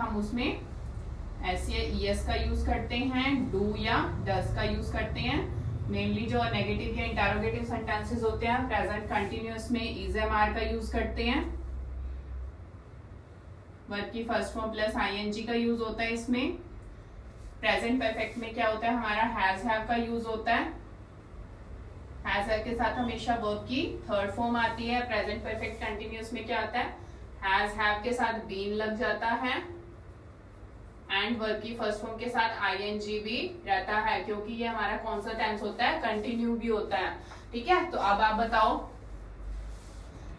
हम उसमें एस या ईएस का यूज करते हैं, डू या डज का यूज करते हैं। मेनली जो नेगेटिव या इंटरोगेटिव सेंटेंसेस होते हैं प्रेजेंट कंटिन्यूअस में इज एम आर का यूज करते हैं। वर्ब की फर्स्ट फॉर्म प्लस आईएनजी का यूज होता है इसमें। प्रेजेंट परफेक्ट में क्या होता है हमारा हैज हैव का यूज होता है। हैज हैव के साथ हमेशा वर्ब की थर्ड फॉर्म आती है। प्रेजेंट परफेक्ट कंटिन्यूअस में क्या आता है, हैज हैव के साथ बीन लग जाता है एंड वर्ब की फर्स्ट फॉर्म के साथ आईएनजी भी रहता है, क्योंकि ये हमारा कौन सा टेंस होता है, कंटिन्यू भी होता है। ठीक है, तो अब आप बताओ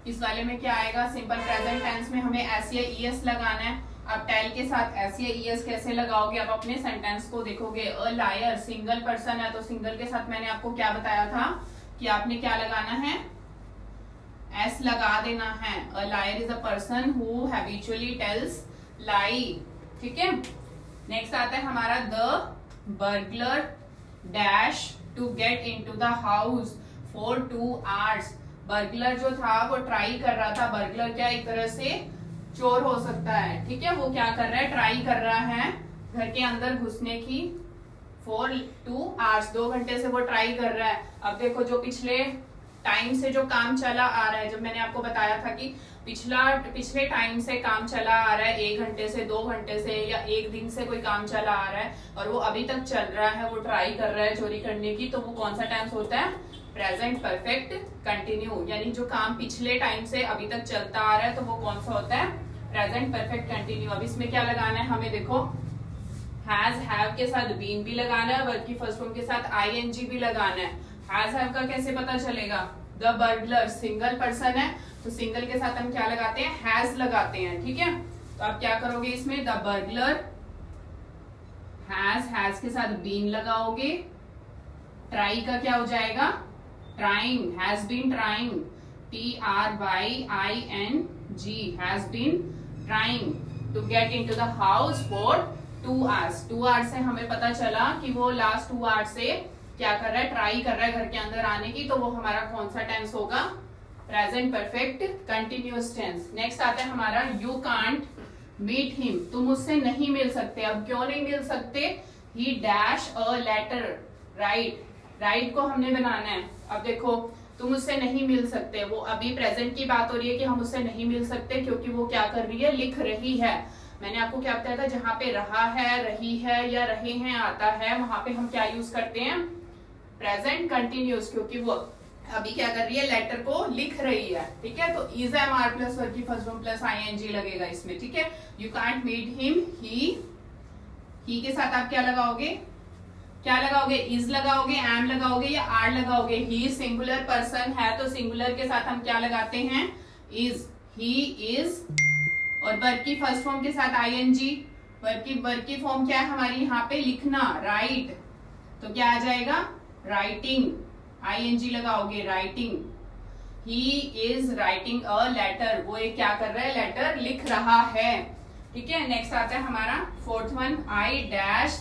इस वाले में क्या आएगा। सिंपल प्रेजेंट टेंस में हमें एस या ईएस लगाना है। अब टेल के साथ एस या ईएस कैसे लगाओगे, आप अपने सेंटेंस को देखोगे। अ लायर सिंगल पर्सन है, तो सिंगल के साथ मैंने आपको क्या बताया था कि आपने क्या लगाना है, एस लगा देना है। A liar is a person who habitually tells lie. ठीक है, नेक्स्ट आता है हमारा the burglar dash to get into the house for 2 hours। Burglar जो था वो ट्राई कर रहा था। बर्गलर क्या एक तरह से चोर हो सकता है। ठीक है, वो क्या कर रहा है, ट्राई कर रहा है घर के अंदर घुसने की फॉर 2 hours, 2 घंटे से वो ट्राई कर रहा है। अब देखो जो पिछले टाइम से जो काम चला आ रहा है, जब मैंने आपको बताया था कि पिछले टाइम से काम चला आ रहा है, 1 घंटे से 2 घंटे से या 1 दिन से कोई काम चला आ रहा है और वो अभी तक चल रहा है, वो ट्राई कर रहा है चोरी करने की, तो वो कौन सा टेंस होता है, प्रेजेंट परफेक्ट कंटिन्यू। यानी जो काम पिछले टाइम से अभी तक चलता आ रहा है तो वो कौन सा होता है, प्रेजेंट परफेक्ट कंटिन्यू। अब इसमें क्या लगाना है हमें, देखो हैज हैव के साथ बीन भी लगाना है, वर्ब की फर्स्ट फॉर्म के साथ आईएनजी भी लगाना है। हैज हैव का कैसे पता चलेगा, द बर्गलर सिंगल पर्सन है तो सिंगल के साथ हम क्या लगाते हैं, हैज लगाते हैं। ठीक है, तो आप क्या करोगे इसमें, द बर्गलर हैज के साथ बीन लगाओगे। ट्राई का क्या हो जाएगा, trying, has been trying, TRYING, has been trying to get into the house for 2 hours। 2 hours से हमें पता चला कि वो लास्ट 2 hours से क्या कर रहा है, ट्राई कर रहा है घर के अंदर आने की, तो वो हमारा कौन सा टेंस होगा, present perfect continuous tense. Next आता है हमारा यू कांट मीट हिम, तुम उससे नहीं मिल सकते। अब क्यों नहीं मिल सकते, he dash a letter right, right को हमने बनाना है। अब देखो तुम उससे नहीं मिल सकते, वो अभी प्रेजेंट की बात हो रही है कि हम उससे नहीं मिल सकते, क्योंकि वो क्या कर रही है, लिख रही है। मैंने आपको क्या बताया था, जहां पे रहा है, रही है या रहे हैं आता है, वहां पे हम क्या यूज करते हैं, प्रेजेंट कंटिन्यूअस, क्योंकि वो अभी क्या कर रही है, लेटर को लिख रही है। ठीक है, तो is am are plus verb की फर्स्ट फॉर्म प्लस आईएनजी लगेगा इसमें। ठीक है, you can't meet him, he के साथ आप क्या लगाओगे, क्या लगाओगे, इज लगाओगे, एम लगाओगे या आर लगाओगे। ही सिंगुलर पर्सन है तो सिंगुलर के साथ हम क्या लगाते हैं, इज, ही इज। और वर्ब की फर्स्ट फॉर्म के साथ आईएनजी। वर्ब की फॉर्म क्या है हमारी यहाँ पे, लिखना, राइट, तो क्या आ जाएगा, राइटिंग, आईएनजी लगाओगे, writing. He is writing a letter, वो एक क्या कर रहा है, लेटर लिख रहा है। ठीक है, नेक्स्ट आता है हमारा 4th one, I dash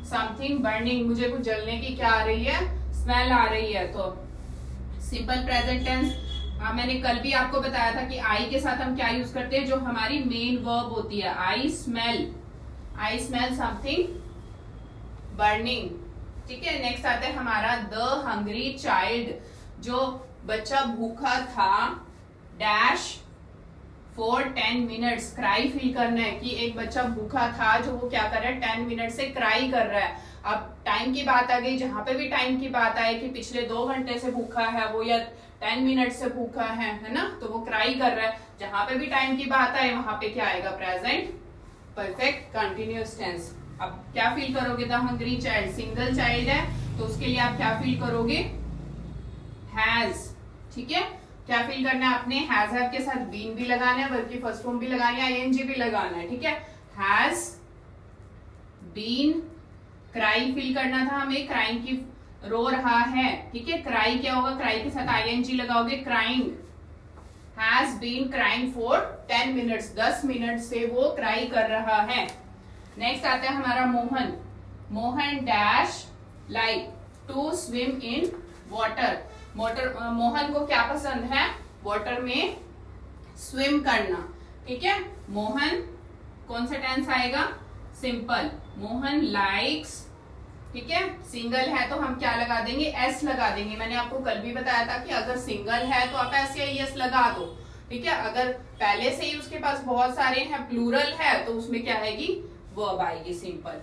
something burning, मुझे कुछ जलने की क्या आ रही है, स्मेल आ रही है। तो सिंपल प्रेजेंट टेंस, मैंने कल भी आपको बताया था कि आई के साथ हम क्या यूज करते हैं, जो हमारी मेन वर्ब होती है, आई स्मेल समथिंग बर्निंग। ठीक है, नेक्स्ट आता है हमारा द हंग्री चाइल्ड, जो बच्चा भूखा था dash for 10 minutes, cry feel करना है कि एक बच्चा भूखा था जो वो क्या कर रहा है, 10 minutes से क्राई कर रहा है। अब टाइम की बात आ गई, जहां पे भी टाइम की बात आए कि पिछले 2 घंटे से भूखा है वो या 10 minutes से भूखा है ना, तो वो क्राई कर रहा है। जहां पे भी टाइम की बात आए वहां पे क्या आएगा, प्रेजेंट परफेक्ट कंटिन्यूअस टेंस। अब क्या फील करोगे, the hungry child, single child है तो उसके लिए आप क्या फील करोगे, हैज। ठीक है, क्या फील करना है आपने, हैज हैव के साथ बीन भी लगाना है, वर्ब की फर्स्ट फॉर्म भी लगानी है, आईएनजी भी लगाना है। ठीक है, हैज बीन, क्राई फील करना था हमें, क्राइंग की, रो रहा है। ठीक है, क्राई क्या होगा, क्राई के साथ आईएनजी लगाओगे, crying, has been crying for 10 minutes, 10 minute से वो क्राई कर रहा है। नेक्स्ट आता है हमारा Mohan dash like to swim in water, Mohan को क्या पसंद है, वाटर में स्विम करना। ठीक है, मोहन कौन सा टेंस आएगा? सिंपल। मोहन लाइक्स, ठीक है, सिंगल है तो हम क्या लगा देंगे? एस लगा देंगे। मैंने आपको कल भी बताया था कि अगर सिंगल है तो आप एस या एस लगा दो, ठीक है। अगर पहले से ही उसके पास बहुत सारे हैं, प्लूरल है, तो उसमें क्या आएगी? वर्ब आएगी, सिंपल,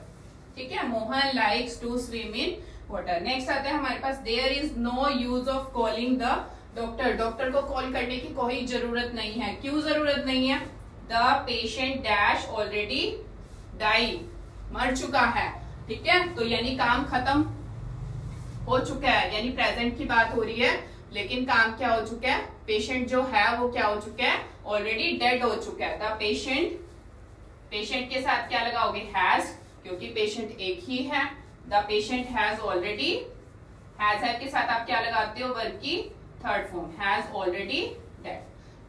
ठीक है। Mohan likes to swim in water. Next आता है हमारे पास, there is no use of calling the doctor. Doctor को कॉल करने की कोई जरूरत नहीं है। क्यों जरूरत नहीं है? The patient dash already die, मर चुका है, ठीक है। तो यानी काम खत्म हो चुका है, यानी प्रेजेंट की बात हो रही है, लेकिन काम क्या हो चुका है? पेशेंट जो है वो क्या हो चुका है? ऑलरेडी डेड हो चुका है। द पेशेंट, पेशेंट के साथ क्या लगाओगे? हैज, क्योंकि पेशेंट एक ही है। The patient has already, has के साथ आप क्या लगाते हो? वर्ब की third form, has already dead,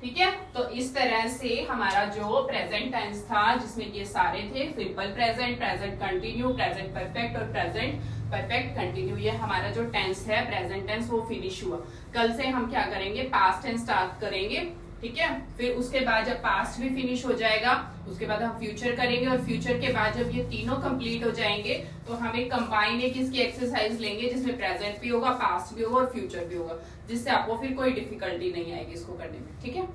ठीक है। तो इस तरह से हमारा जो प्रेजेंट टेंस था, जिसमें ये सारे थे, simple present, present continue, present perfect और प्रेजेंट परफेक्ट कंटिन्यू, ये हमारा जो टेंस है प्रेजेंट टेंस वो फिनिश हुआ। कल से हम क्या करेंगे? पास्ट टेंस स्टार्ट करेंगे, ठीक है। फिर उसके बाद जब पास्ट भी फिनिश हो जाएगा, उसके बाद हम फ्यूचर करेंगे, और फ्यूचर के बाद जब ये तीनों कंप्लीट हो जाएंगे तो हम एक कंबाइन एक इसकी एक्सरसाइज लेंगे, जिसमें प्रेजेंट भी होगा, पास्ट भी होगा और फ्यूचर भी होगा, जिससे आपको फिर कोई डिफिकल्टी नहीं आएगी इसको करने में, ठीक है।